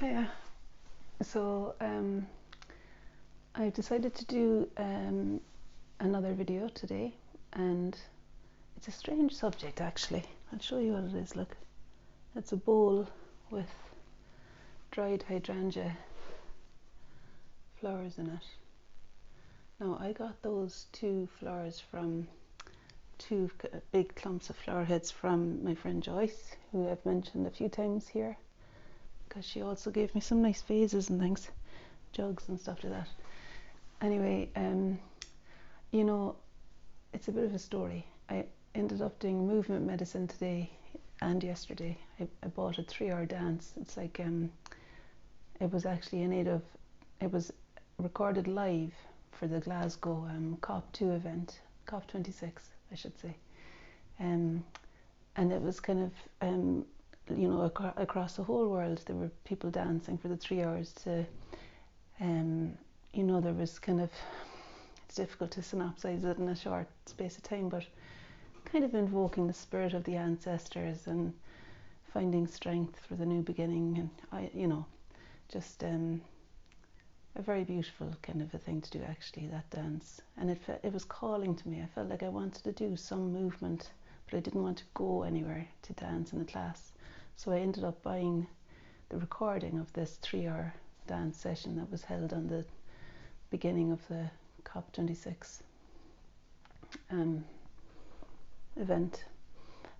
Hiya. So I've decided to do another video today, and it's a strange subject actually. I'll show you what it is. Look, it's a bowl with dried hydrangea flowers in it. Now I got those two flowers from two big clumps of flower heads from my friend Joyce, who I've mentioned a few times here, because she also gave me some nice vases and things, jugs and stuff like that. Anyway, you know, it's a bit of a story. I ended up doing movement medicine today and yesterday. I bought a 3-hour dance. It's like it was actually it was recorded live for the Glasgow COP2 event, COP26 I should say, and it was kind of you know, across the whole world there were people dancing for the 3 hours to you know, there was kind of, it's difficult to synopsize it in a short space of time, but kind of invoking the spirit of the ancestors and finding strength for the new beginning, and you know, just a very beautiful kind of a thing to do actually, that dance. And it was calling to me. I felt like I wanted to do some movement, but I didn't want to go anywhere to dance in a class. So I ended up buying the recording of this 3-hour dance session that was held on the beginning of the COP26 event.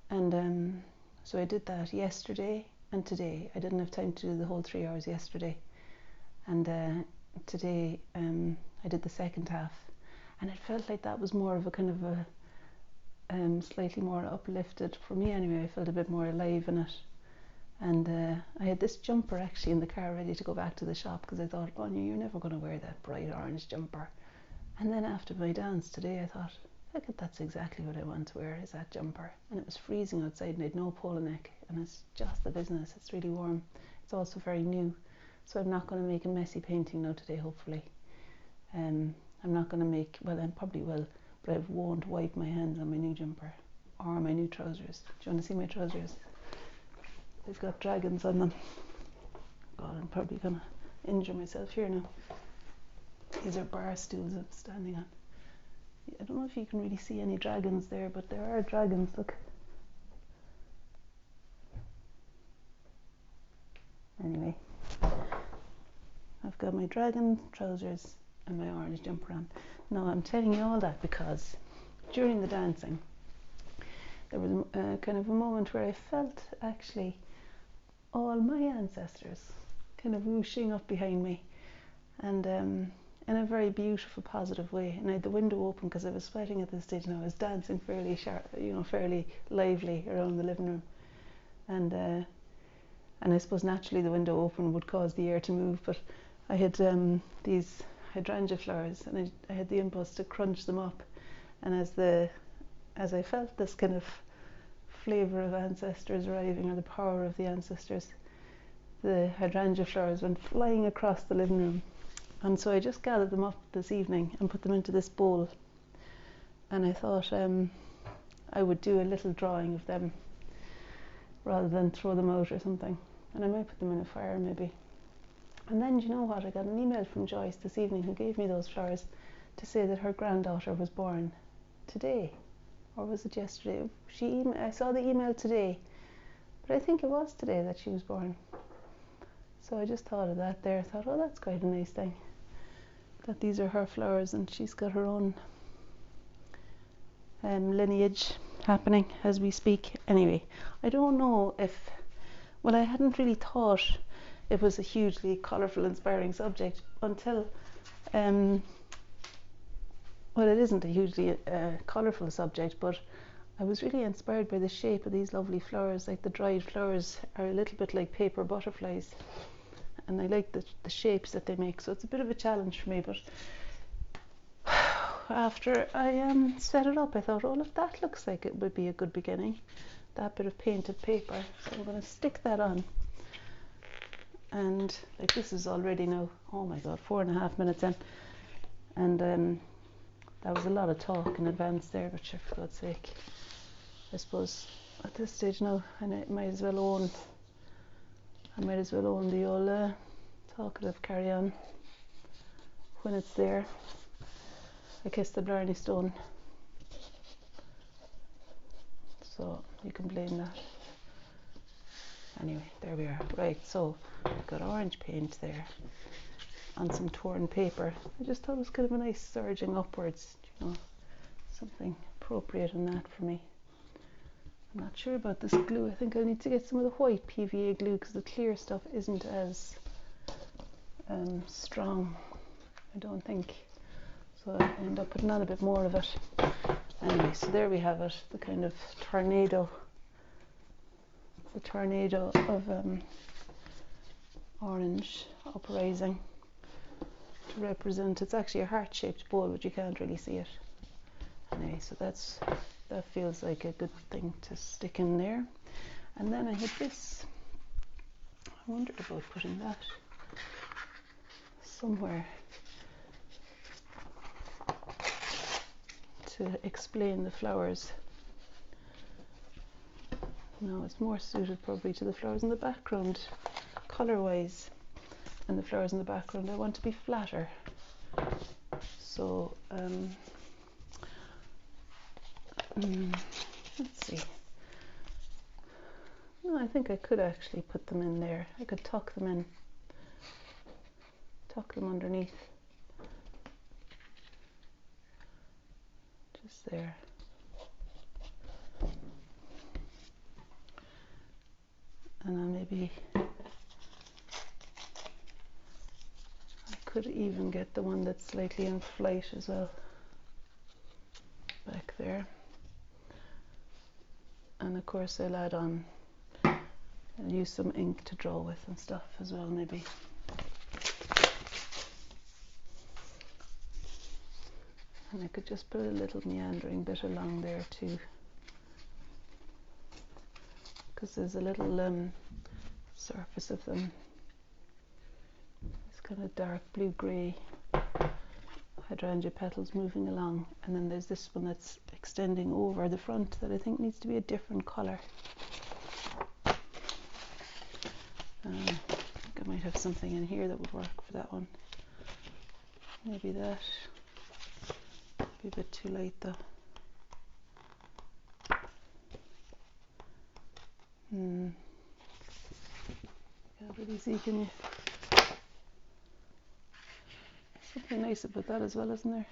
And so I did that yesterday and today. I didn't have time to do the whole 3 hours yesterday, and today I did the second half, and it felt like that was more of a kind of a slightly more uplifted, for me anyway. I felt a bit more alive in it. And I had this jumper actually in the car ready to go back to the shop, because I thought, oh, you're never going to wear that bright orange jumper. And then after my dance today I thought, look, that's exactly what I want to wear, is that jumper. And it was freezing outside and I had no polo neck, and it's just the business. It's really warm. It's also very new, so I'm not going to make a messy painting now today, hopefully. I'm not going to make, well, I probably will, but I won't wipe my hands on my new jumper or my new trousers. Do you want to see my trousers? They've got dragons on them. God, I'm probably gonna injure myself here now. These are bar stools I'm standing on. I don't know if you can really see any dragons there, but there are dragons, look. Anyway, I've got my dragon trousers and my orange jumper on. Now I'm telling you all that because during the dancing there was kind of a moment where I felt actually all my ancestors kind of whooshing up behind me, and in a very beautiful, positive way. And I had the window open because I was sweating at this stage, and I was dancing fairly sharp, you know, fairly lively around the living room. And I suppose naturally the window open would cause the air to move, but I had these hydrangea flowers, and I had the impulse to crunch them up. And as I felt this kind of flavour of ancestors arriving, or the power of the ancestors, the hydrangea flowers went flying across the living room. And so I just gathered them up this evening and put them into this bowl, and I thought I would do a little drawing of them rather than throw them out or something, and I might put them in a fire maybe. And then, do you know what, I got an email from Joyce this evening, who gave me those flowers, to say that her granddaughter was born today. Or was it yesterday? I saw the email today, but I think it was today that she was born. So I just thought of that there. I thought, oh, that's quite a nice thing, that these are her flowers and she's got her own lineage happening as we speak. Anyway, I don't know if, well, I hadn't really thought it was a hugely colourful, inspiring subject until well, it isn't a hugely colourful subject, but I was really inspired by the shape of these lovely flowers. Like, the dried flowers are a little bit like paper butterflies, and I like the shapes that they make, so it's a bit of a challenge for me. But after I set it up, I thought, oh, look, that looks like it would be a good beginning, that bit of painted paper. So I'm going to stick that on, and like, this is already now, oh my god, 4.5 minutes in, and that was a lot of talk in advance there, but sure, for God's sake, I suppose at this stage now I might as well own I might as well own the old talkative carry-on when it's there. I kiss the Blarney Stone, so you can blame that. Anyway, there we are. Right, so I've got orange paint there on some torn paper. I just thought it was kind of a nice surging upwards, you know, something appropriate in that for me. I'm not sure about this glue. I think I need to get some of the white PVA glue because the clear stuff isn't as strong, I don't think. So I end up putting on a bit more of it. Anyway, so there we have it, the kind of tornado of orange uprising to represent. It's actually a heart-shaped bowl, but you can't really see it. Anyway, so that feels like a good thing to stick in there. And then I had this. I wondered about putting that somewhere to explain the flowers. No, it's more suited probably to the flowers in the background, colour-wise, and the flowers in the background I want to be flatter. So let's see. No, I think I could actually put them in there. I could tuck them underneath. Just there. And then maybe I could even get the one that's slightly in flight as well back there. And of course I'll add on, I'll use some ink to draw with and stuff as well maybe. And I could just put a little meandering bit along there too, because there's a little surface of them. It's kind of dark blue-grey hydrangea petals moving along, and then there's this one that's extending over the front that I think needs to be a different colour. I think I might have something in here that would work for that one. Maybe that. Be a bit too light though. Can't really see, can you? Something nice about that as well, isn't there?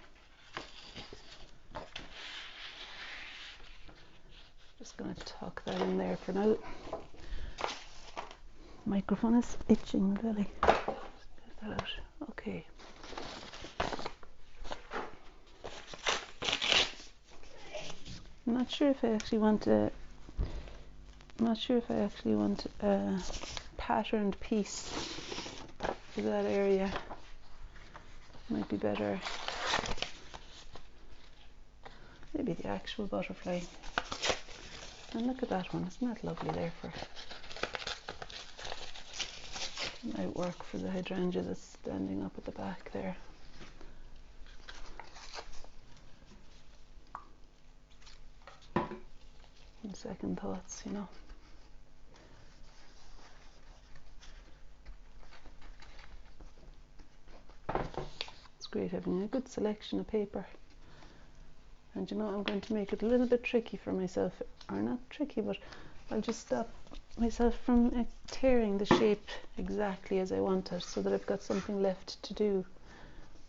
Just going to tuck that in there for now. Microphone is itching really. Just get that out. Okay. I'm not sure if I actually want a patterned piece for that area. Might be better. Maybe the actual butterfly. And look at that one, isn't that lovely there for? It might work for the hydrangea that's standing up at the back there. And second thoughts, you know. It's great having a good selection of paper. And you know, I'm going to make it a little bit tricky for myself, or not tricky, but I'll just stop myself from tearing the shape exactly as I want it, so that I've got something left to do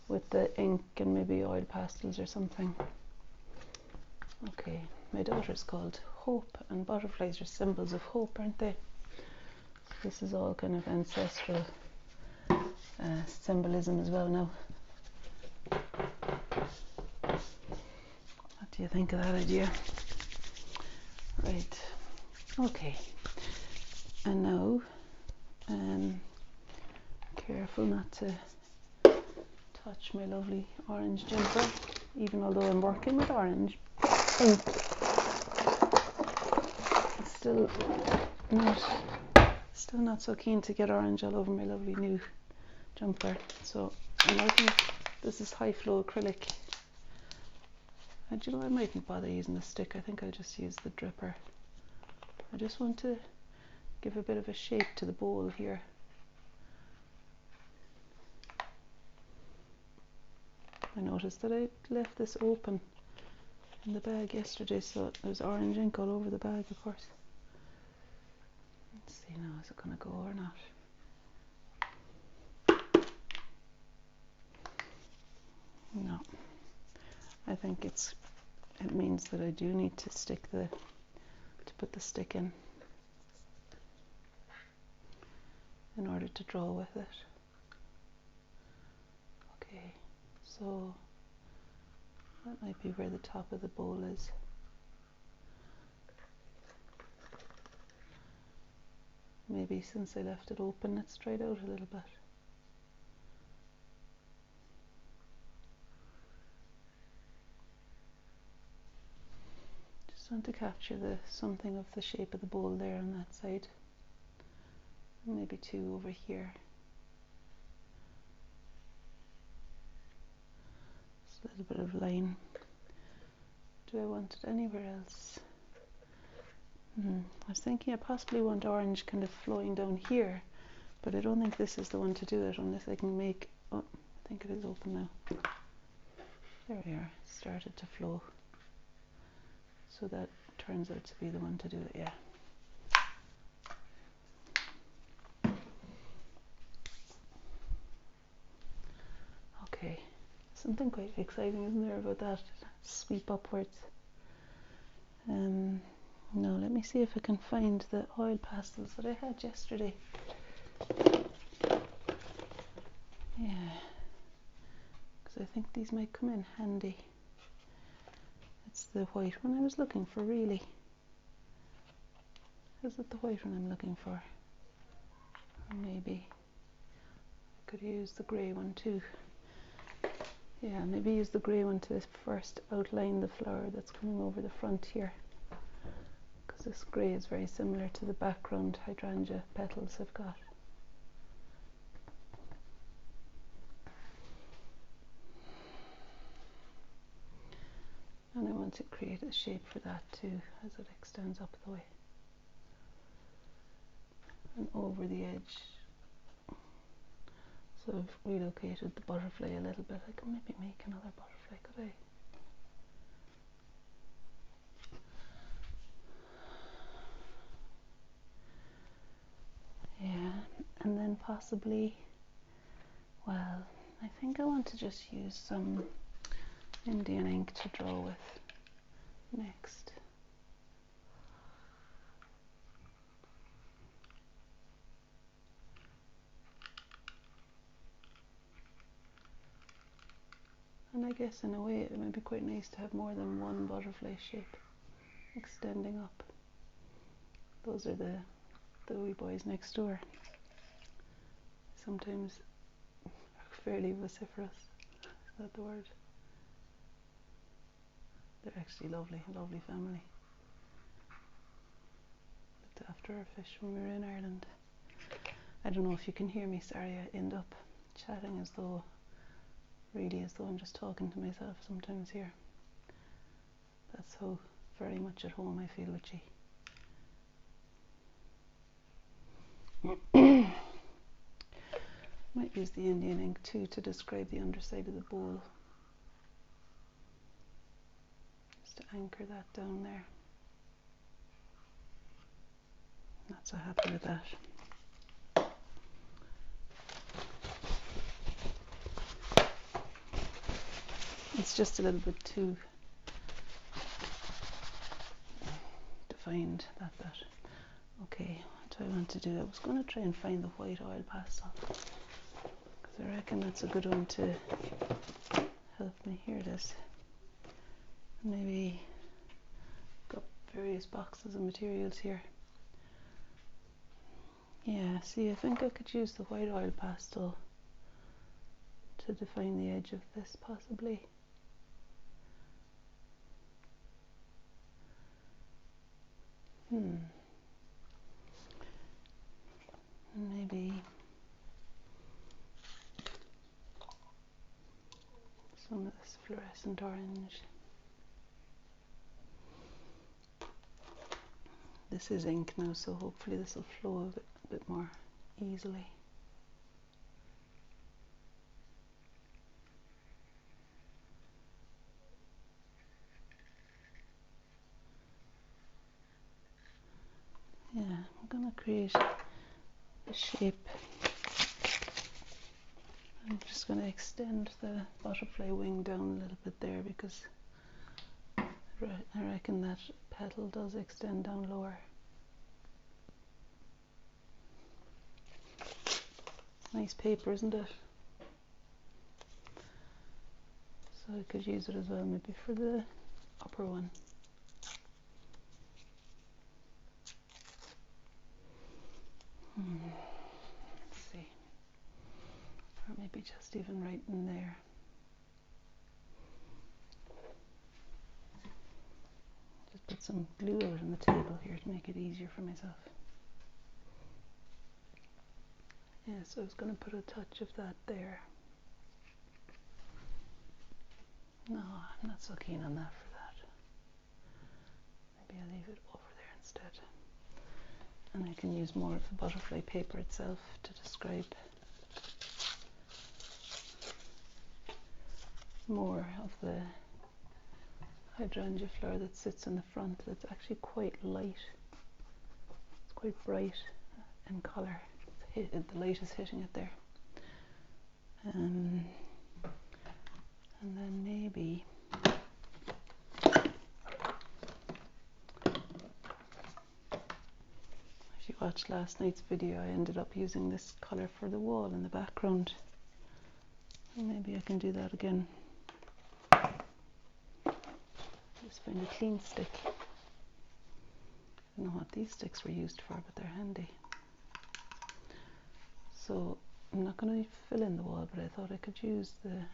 with the ink and maybe oil pastels or something. Okay, my daughter's called Hope, and butterflies are symbols of hope, aren't they? This is all kind of ancestral symbolism as well now. What do you think of that idea? Right, okay. And now, careful not to touch my lovely orange jumper, even although I'm working with orange ink. It's still not so keen to get orange all over my lovely new jumper. So I'm working, this is high flow acrylic. And you know, I mightn't bother using the stick. I think I'll just use the dripper. I just want to give a bit of a shape to the bowl here. I noticed that I left this open in the bag yesterday, so there's orange ink all over the bag, of course. Let's see now, is it going to go or not? No. I think it means that I do need to put the stick in order to draw with it. Okay, so that might be where the top of the bowl is. Maybe since I left it open, it's dried out a little bit. Just want to capture something of the shape of the bowl there on that side. Maybe two over here. Just a little bit of line. Do I want it anywhere else? I was thinking I possibly want orange kind of flowing down here, but I don't think this is the one to do it unless I can make, oh, I think it is open now. There we are, it started to flow. So that turns out to be the one to do it, yeah. Okay, something quite exciting, isn't there, about that sweep upwards. No, let me see if I can find the oil pastels that I had yesterday. Yeah, because I think these might come in handy. It's the white one I was looking for, really. Is it the white one I'm looking for? Or maybe I could use the grey one too. Yeah, maybe use the grey one to first outline the flower that's coming over the front here. Because this grey is very similar to the background hydrangea petals I've got. And I want to create a shape for that too as it extends up the way. And over the edge. So I've relocated the butterfly a little bit. I could maybe make another butterfly, could I? Yeah, and then possibly, well, I think I want to just use some Indian ink to draw with next. And I guess in a way it might be quite nice to have more than one butterfly shape extending up. Those are the wee boys next door. Sometimes fairly vociferous. Is that the word? They're actually lovely, a lovely family. Looked after our fish when we were in Ireland. I don't know if you can hear me, sorry, I end up chatting as though I'm just talking to myself sometimes here. That's how very much at home I feel with G. Might use the Indian ink too to describe the underside of the bowl. Just to anchor that down there. Not so happy with that. It's just a little bit too defined, that bit. Okay, what do I want to do? I was going to try and find the white oil pastel, because I reckon that's a good one to help me. Here it is. Maybe got various boxes of materials here. Yeah, see, I think I could use the white oil pastel to define the edge of this, possibly. Maybe some of this fluorescent orange. this is ink now, so hopefully this will flow a bit more easily. Yeah, I'm going to create a shape. I'm just going to extend the butterfly wing down a little bit there, because I reckon that petal does extend down lower. Nice paper, isn't it? So I could use it as well, maybe for the upper one. Let's see. Or maybe just even right in there. Just put some glue out on the table here to make it easier for myself. Yeah, so I was going to put a touch of that there. No, I'm not so keen on that for that. Maybe I'll leave it over there instead. And I can use more of the butterfly paper itself to describe more of the hydrangea flower that sits in the front. That's actually quite light. It's quite bright in colour. The light is hitting it there. And then maybe if you watched last night's video, I ended up using this colour for the wall in the background. And maybe I can do that again. Just find a clean stick. I don't know what these sticks were used for, but they're handy. So I'm not going to fill in the wall, but I thought I could use the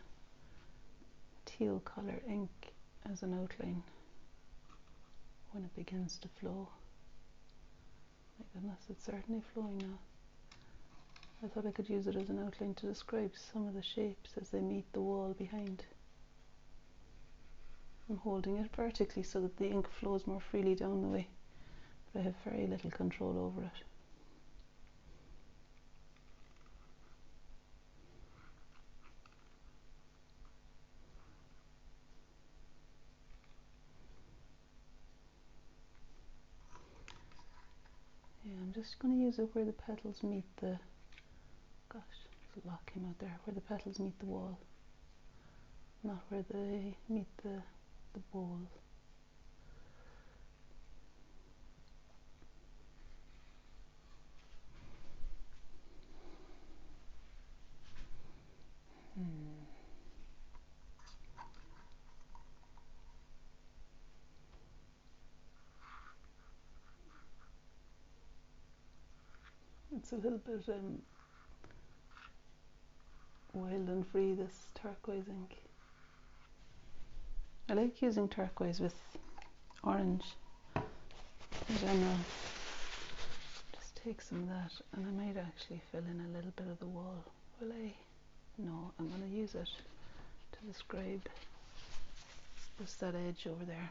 teal colour ink as an outline when it begins to flow. My goodness, it's certainly flowing now. I thought I could use it as an outline to describe some of the shapes as they meet the wall behind. I'm holding it vertically so that the ink flows more freely down the way, but I have very little control over it. Yeah, I'm just going to use it where the petals meet the, gosh, there's a lot came out there, where the petals meet the wall, not where they meet the bowl. It's a little bit wild and free, this turquoise ink. I like using turquoise with orange in general. Just take some of that, and I might actually fill in a little bit of the wall. Will I? No, I'm going to use it to describe just that edge over there.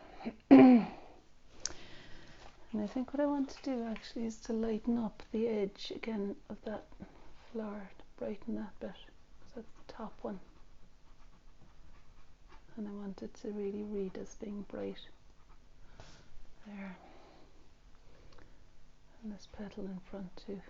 And I think what I want to do actually is to lighten up the edge again of that flower, to brighten that bit. So that's the top one. And I want it to really read as being bright there. And this petal in front too.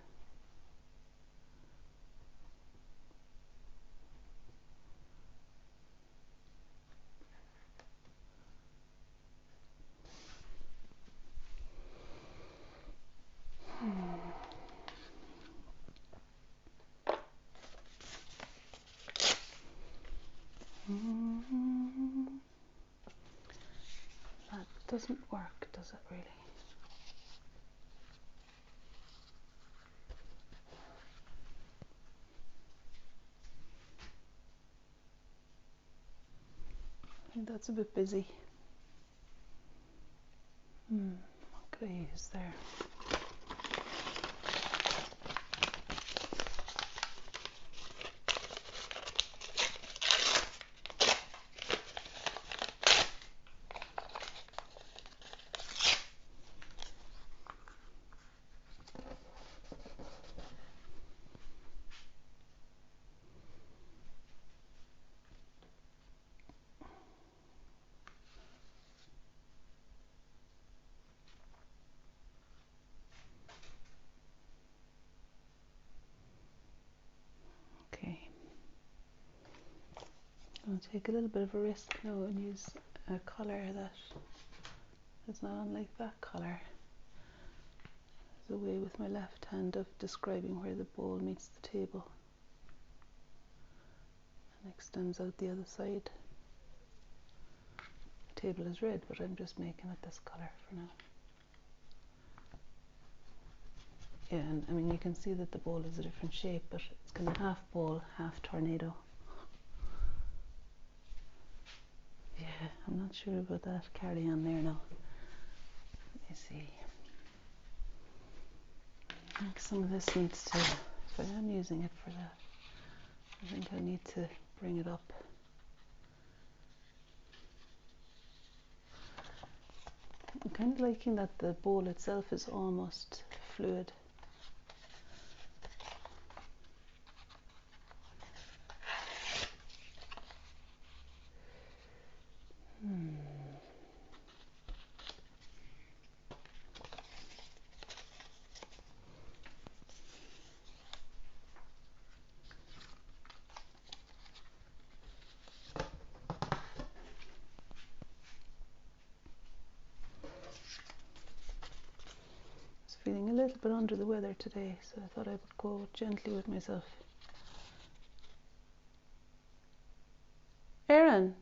That doesn't work, does it really? I think that's a bit busy. What could I use there? I'll take a little bit of a risk now and use a colour that is not unlike that colour. There's a way with my left hand of describing where the bowl meets the table and extends out the other side. The table is red, but I'm just making it this colour for now. Yeah, and I mean you can see that the bowl is a different shape, but it's kind of half bowl, half tornado. Yeah, I'm not sure about that carry-on there now. Let me see. I think some of this needs to, if I am using it for that, I think I need to bring it up. I'm kind of liking that the bowl itself is almost fluid. Feeling a little bit under the weather today, so I thought I would go gently with myself. Erin!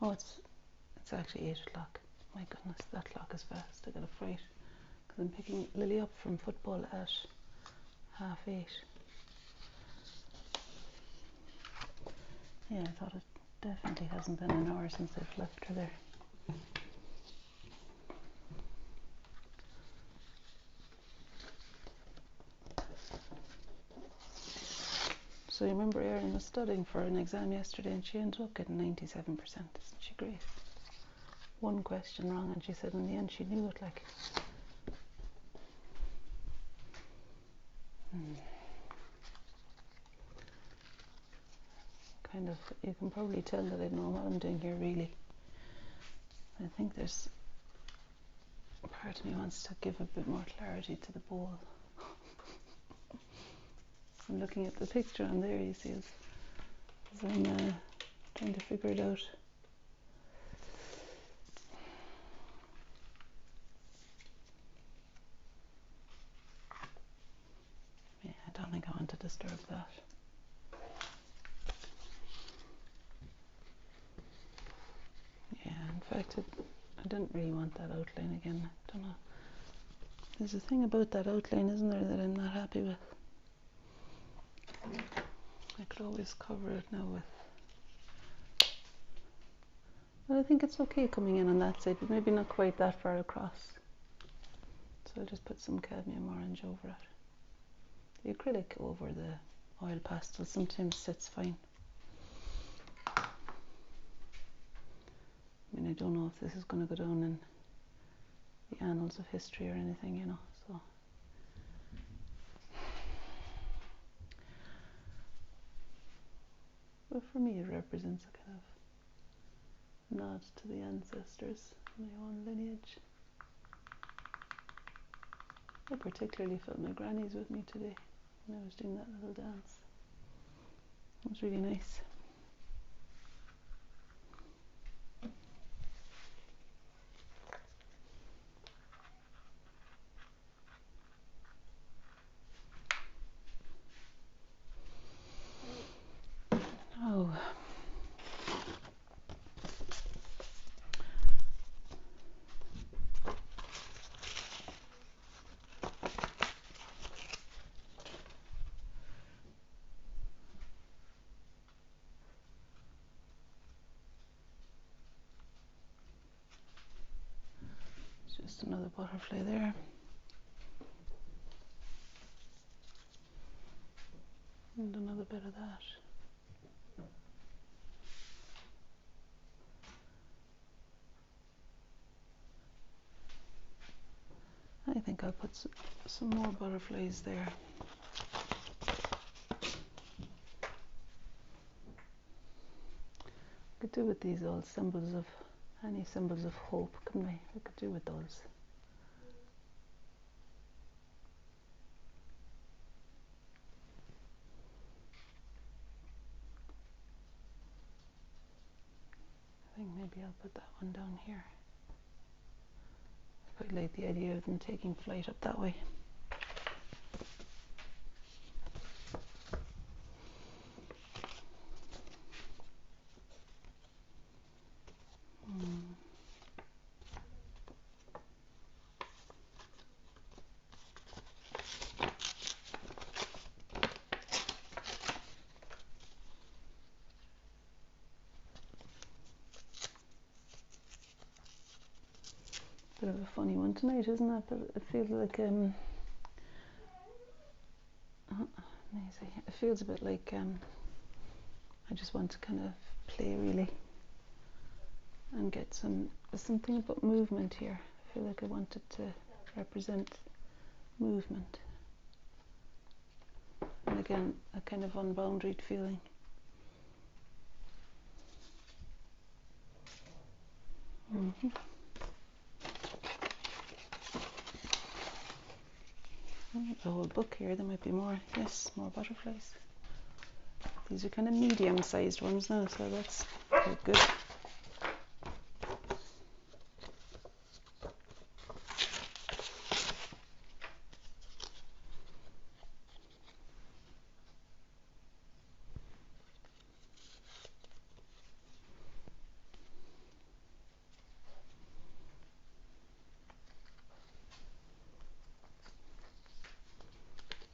Oh, it's actually 8 o'clock. My goodness, that clock is fast. I got a fright because I'm picking Lily up from football at 8:30. Yeah, I thought it definitely hasn't been an hour since I've left her there. So you remember Erin was studying for an exam yesterday and she ended up getting 97%. Isn't she great? One question wrong and she said in the end she knew it, like. Kind of, you can probably tell that I know what I'm doing here really. I think there's a part of me wants to give a bit more clarity to the bowl. I'm looking at the picture on there, you see, as I'm trying to figure it out. Yeah, I don't think I want to disturb that. Yeah, in fact, I didn't really want that outline again. I don't know. There's a thing about that outline, isn't there, that I'm not happy with. I could always cover it now with. Well, I think it's okay coming in on that side, but maybe not quite that far across. So I'll just put some cadmium orange over it. The acrylic over the oil pastel sometimes sits fine. I mean, I don't know if this is going to go down in the annals of history or anything, you know, so. But for me, it represents a kind of nod to the ancestors, my own lineage. I particularly felt my granny's with me today when I was doing that little dance. It was really nice. Oh. Just another butterfly there. And another bit of that. I think I'll put some more butterflies there. Could do with these old symbols of, any symbols of hope, couldn't we? We could do with those. maybe I'll put that one down here. I quite like the idea of them taking flight up that way. Bit of a funny one tonight, isn't it? But it feels like amazing. It feels a bit like I just want to kind of play really and get something about movement here. I feel like I wanted to represent movement, and again a kind of unboundaried feeling. The whole book here, there might be more. Yes, more butterflies. These are kind of medium-sized ones now, so that's quite good.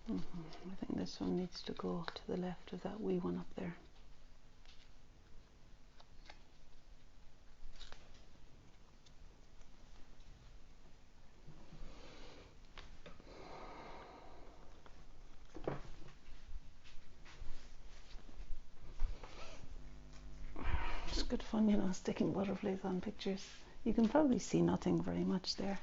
I think this one needs to go to the left of that wee one up there. It's good fun, you know, sticking butterflies on pictures. You can probably see nothing very much there.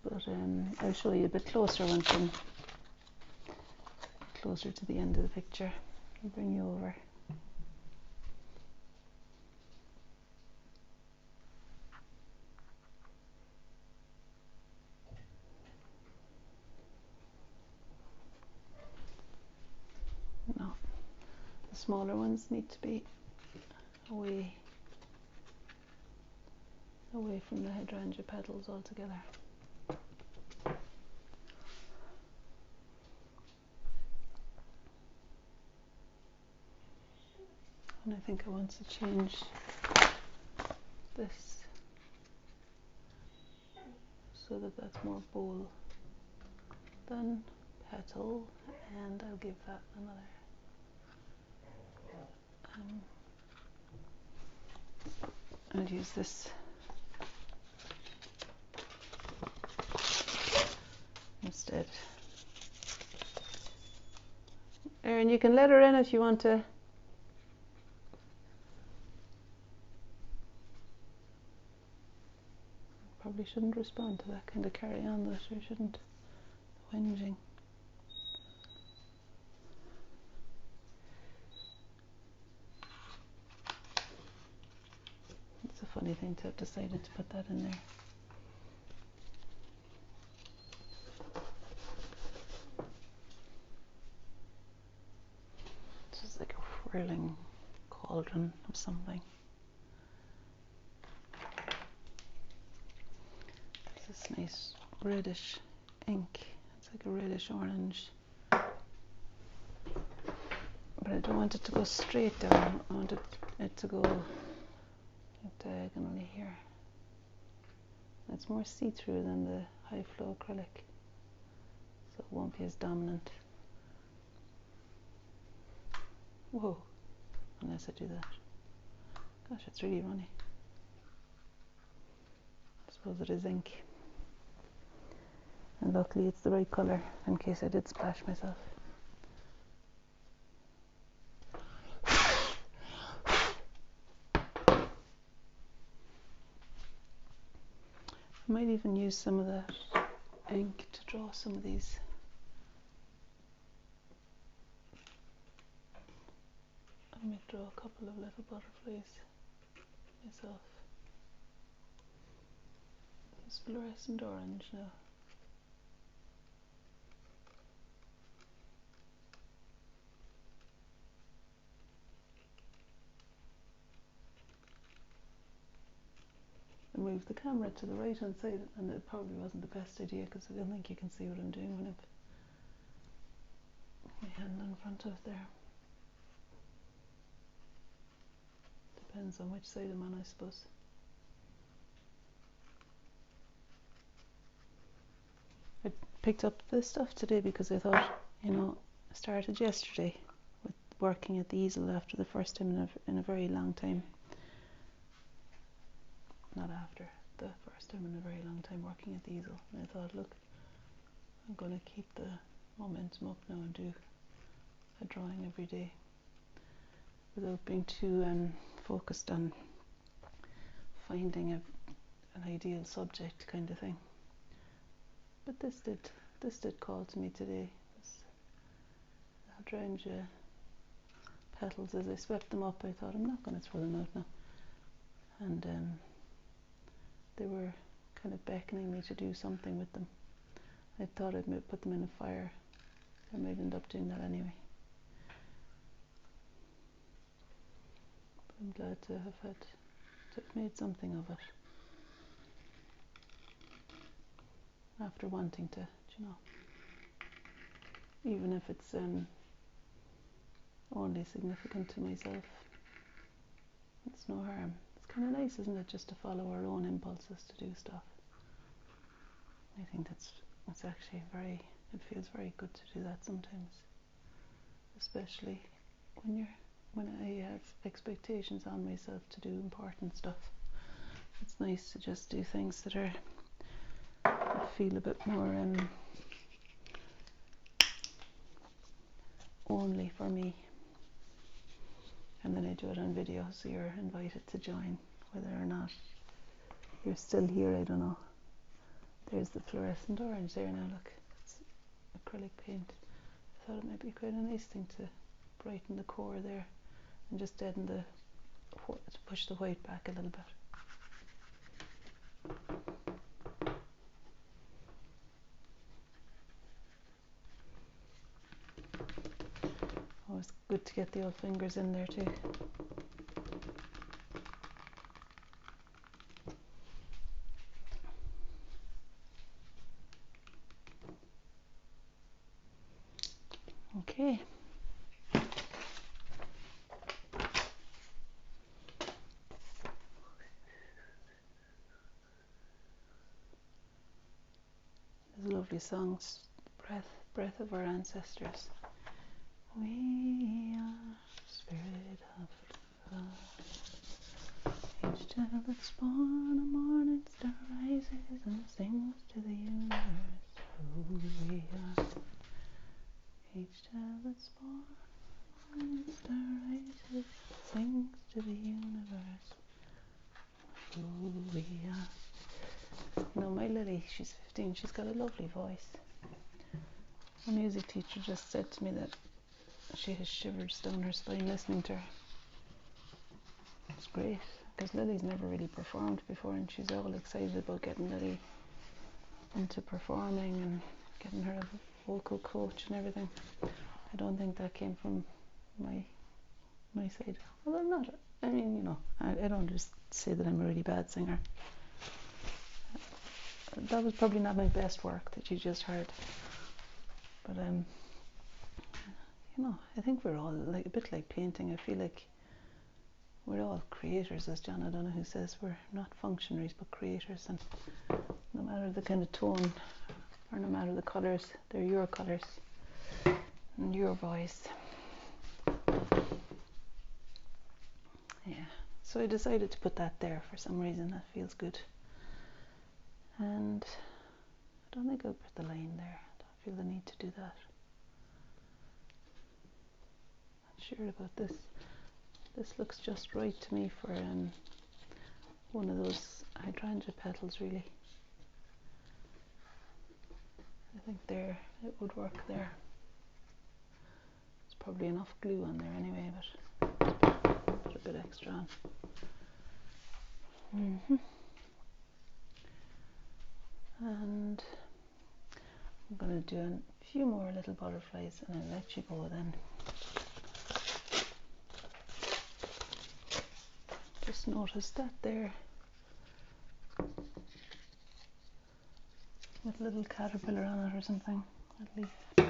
But I'll show you a bit closer once I'm closer to the end of the picture. I'll bring you over. No, the smaller ones need to be away from the hydrangea petals altogether. And I think I want to change this so that that's more bowl than petal, and I'll give that another I'll use this instead. Erin, you can let her in if you want to. Probably shouldn't respond to that kind of carry on though, sure shouldn't. Whinging. It's a funny thing to have decided to put that in there. It's just like a whirling cauldron of something. It's this nice reddish ink. It's like a reddish orange. But I don't want it to go straight down. I want it to go diagonally here. It's more see-through than the high flow acrylic, so it won't be as dominant. Whoa, unless I do that. Gosh, it's really runny. I suppose it is ink. And luckily it's the right colour in case I did splash myself. I might even use some of that ink to draw some of these. I might draw a couple of little butterflies myself. It's fluorescent orange now. I moved the camera to the right hand side, and it probably wasn't the best idea because I don't think you can see what I'm doing when I've my hand in front of there. Depends on which side I'm on, I suppose. I picked up this stuff today because I thought, you know, I started yesterday with working at the easel after the first time in a very long time. Not after, the first time in a very long time working at the easel. And I thought, look, I'm going to keep the momentum up now and do a drawing every day without being too focused on finding an ideal subject kind of thing. But this did call to me today. This hydrangea petals, as I swept them up, I thought, I'm not going to throw them out now. And they were kind of beckoning me to do something with them. I thought I'd put them in a fire. I might end up doing that anyway. But I'm glad to have made something of it. After wanting to, you know, even if it's only significant to myself, it's no harm. It's kind of nice, isn't it, just to follow our own impulses to do stuff. I think it's actually it feels very good to do that sometimes, especially when I have expectations on myself to do important stuff. It's nice to just do things that feel a bit more only for me. And then I do it on video, so you're invited to join, whether or not you're still here, I don't know. There's the fluorescent orange there now, look, it's acrylic paint. I thought it might be quite a nice thing to brighten the core there and just deaden to push the white back a little bit. Oh, it's good to get the old fingers in there too. Okay. There's lovely songs, breath of our ancestors. We are spirit of God. Each child that's born, a morning star rises and sings to the universe who we are. Each child that's born, a morning star rises, sings to the universe who we are. No, my Lily, she's 15, she's got a lovely voice. My music teacher just said to me that she has shivers down her spine listening to her. It's great, because Lily's never really performed before, and she's all excited about getting Lily into performing and getting her a vocal coach and everything. I don't think that came from my side. Well, I'm not. I mean, you know, I don't just say that I'm a really bad singer. That was probably not my best work that you just heard. But you know, I think we're all like a bit like painting. I feel like we're all creators, as John O'Donoghue says. We're not functionaries but creators, and no matter the kind of tone or no matter the colours, they're your colours and your voice. Yeah, so I decided to put that there for some reason. That feels good. And I don't think I'll put the line there. I don't feel the need to do that. Not sure about this. This looks just right to me for one of those hydrangea petals, really. I think there, it would work there. There's probably enough glue on there anyway, but put a bit extra on. And I'm going to do a few more little butterflies and I'll let you go then. Just notice that there with a little caterpillar on it or something. At least I'll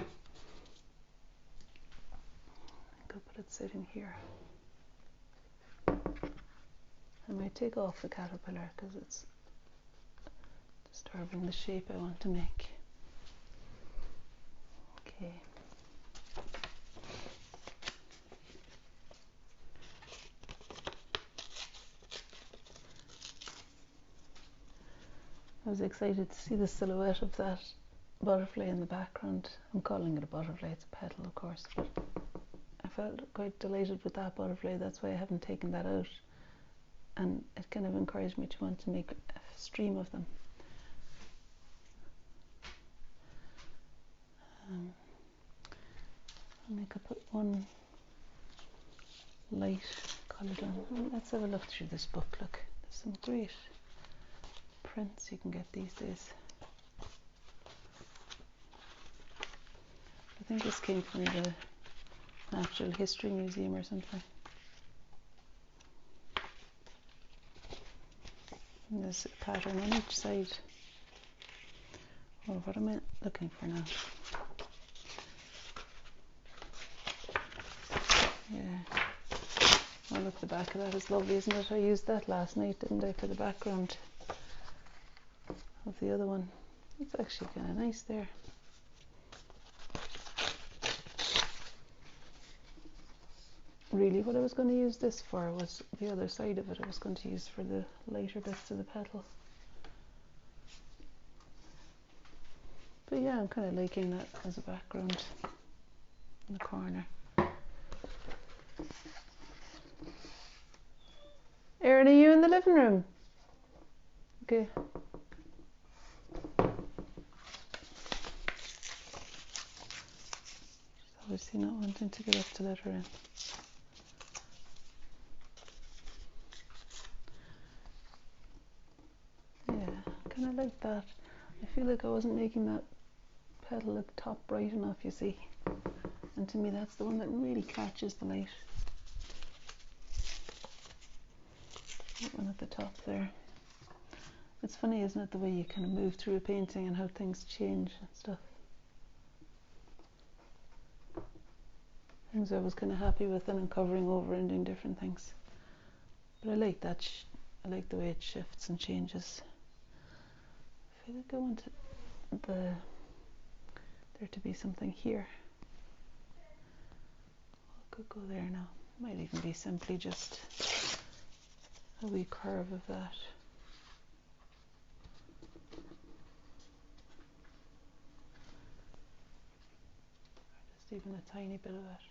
put it sitting here. I might take off the caterpillar because it's disturbing the shape I want to make. Okay. I was excited to see the silhouette of that butterfly in the background. I'm calling it a butterfly, it's a petal of course, but I felt quite delighted with that butterfly, that's why I haven't taken that out. And it kind of encouraged me to want to make a stream of them. I could put one light coloured on. Let's have a look through this book. Look, there's some great prints you can get these days. I think this came from the Natural History Museum or something. And there's a pattern on each side. Oh, what am I looking for now? Yeah. Oh look, the back of that is lovely, isn't it? I used that last night, didn't I, for the background of the other one. It's actually kind of nice there. Really what I was going to use this for was the other side of it. I was going to use for the lighter bits of the petal. But yeah, I'm kind of liking that as a background in the corner. Erin, are you in the living room? Okay. Obviously not wanting to get up to let her in. Yeah, I kind of like that. I feel like I wasn't making that petal at the top bright enough, you see. And to me that's the one that really catches the light. That one at the top there. It's funny, isn't it, the way you kind of move through a painting and how things change and stuff. Things I was kind of happy with and I'm covering over and doing different things. But I like that. I like the way it shifts and changes. I feel like I want there to be something here. I could go there now. Might even be simply just a wee curve of that. Or just even a tiny bit of it.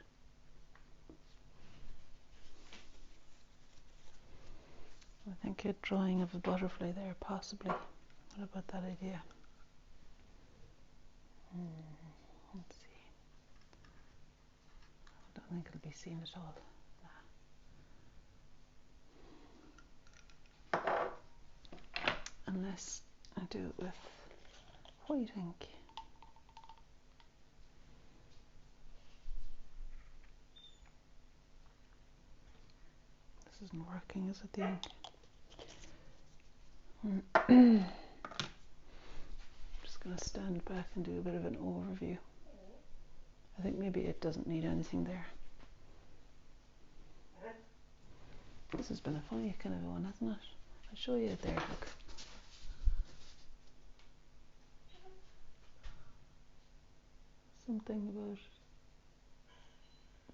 I think a drawing of a butterfly there, possibly. What about that idea? Let's see. I don't think it'll be seen at all. Nah. Unless I do it with white ink. This isn't working, is it, the ink? Just going to stand back and do a bit of an overview. I think maybe it doesn't need anything there. This has been a funny kind of one, hasn't it? I'll show you it there, look. Something about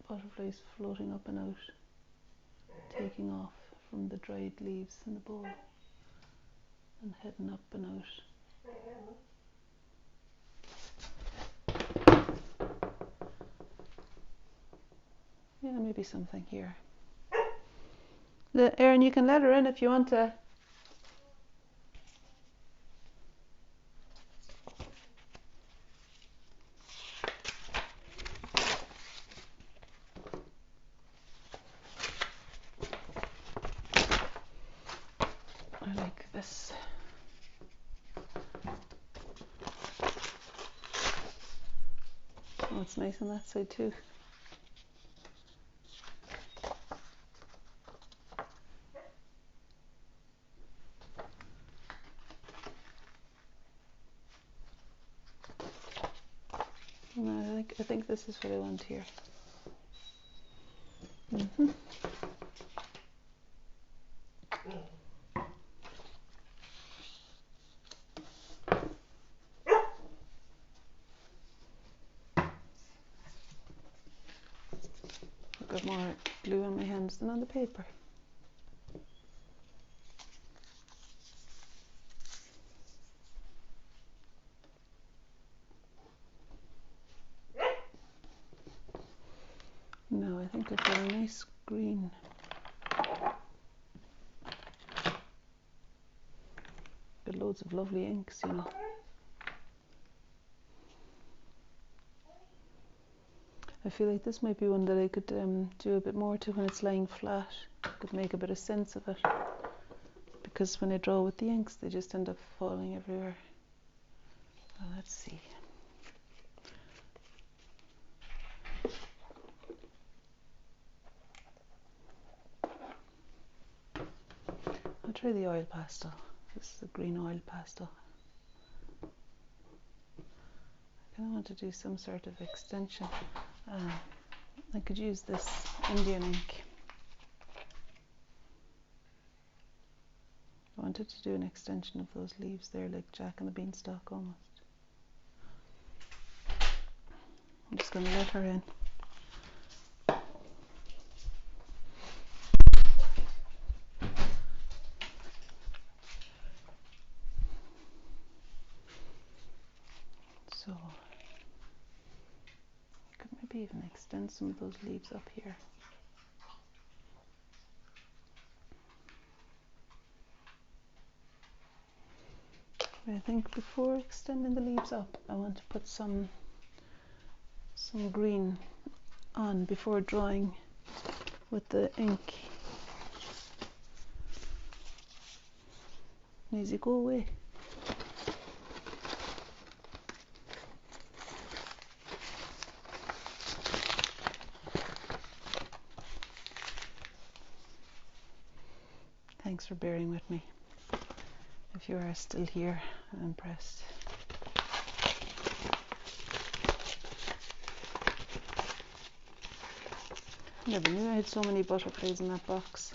butterflies floating up and out, taking off from the dried leaves in the bowl and heading up and out. Yeah, maybe something here. Erin, you can let her in if you want to. I like this. Oh, it's nice on that side too. No, I think this is what I want here. Mm-hmm. I've got more glue on my hands than on the paper. No, I think I've got a nice green. Got loads of lovely inks, you know. I feel like this might be one that I could do a bit more to when it's lying flat. Could make a bit of sense of it. Because when I draw with the inks, they just end up falling everywhere. Well, let's see. I'll try the oil pastel. This is a green oil pastel. I kind of want to do some sort of extension. I could use this Indian ink. I wanted to do an extension of those leaves there, like Jack and the Beanstalk almost. I'm just going to let her in. So, I could maybe even extend some of those leaves up here. But I think before extending the leaves up, I want to put some green on before drawing with the ink. Easy, go away. Thanks for bearing with me. If you are still here, I'm impressed. Never knew I had so many butterflies in that box.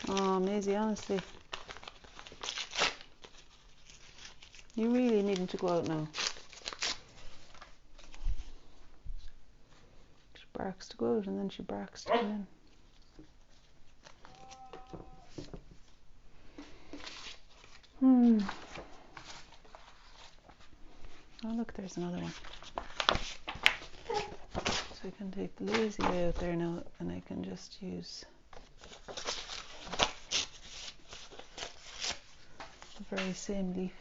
Oh, Maisie, honestly. You really needn't to go out now. She barks to go out and then she barks to come in. Oh look, there's another one. So I can take the lazy way out there now and I can just use the very same leaf.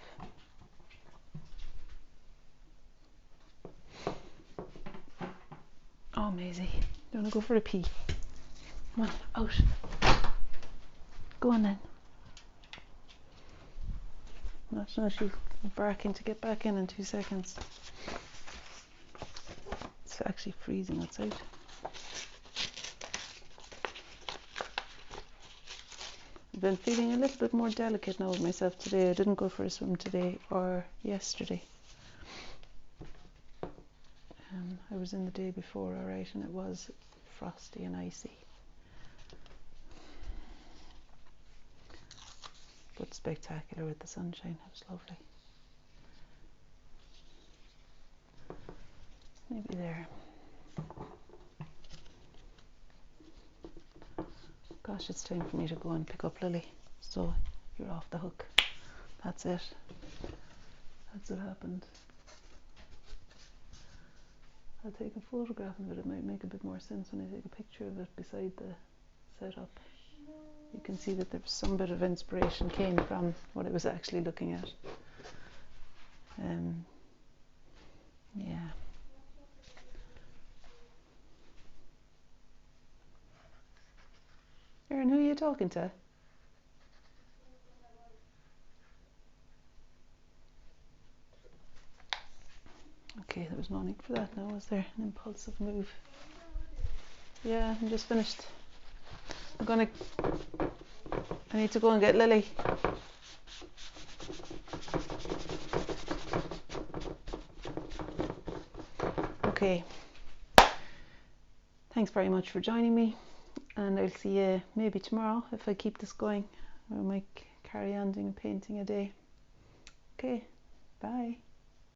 Oh, Maisie, you want to go for a pee? Come on, out. Go on then. No, she's barking to get back in 2 seconds. It's actually freezing outside. I've been feeling a little bit more delicate now with myself today. I didn't go for a swim today or yesterday. I was in the day before, alright, and it was frosty and icy. But spectacular with the sunshine. It was lovely. Maybe there. Gosh, it's time for me to go and pick up Lily. So you're off the hook. That's it. That's what happened. I'll take a photograph of it. It might make a bit more sense when I take a picture of it beside the setup. You can see that there was some bit of inspiration came from what I was actually looking at. Yeah. Erin, who are you talking to? Okay, there was no need for that now, was there? An impulsive move. Yeah, I'm just finished. I need to go and get Lily. Okay. Thanks very much for joining me, and I'll see you maybe tomorrow if I keep this going. I might carry on doing a painting a day. Okay, bye.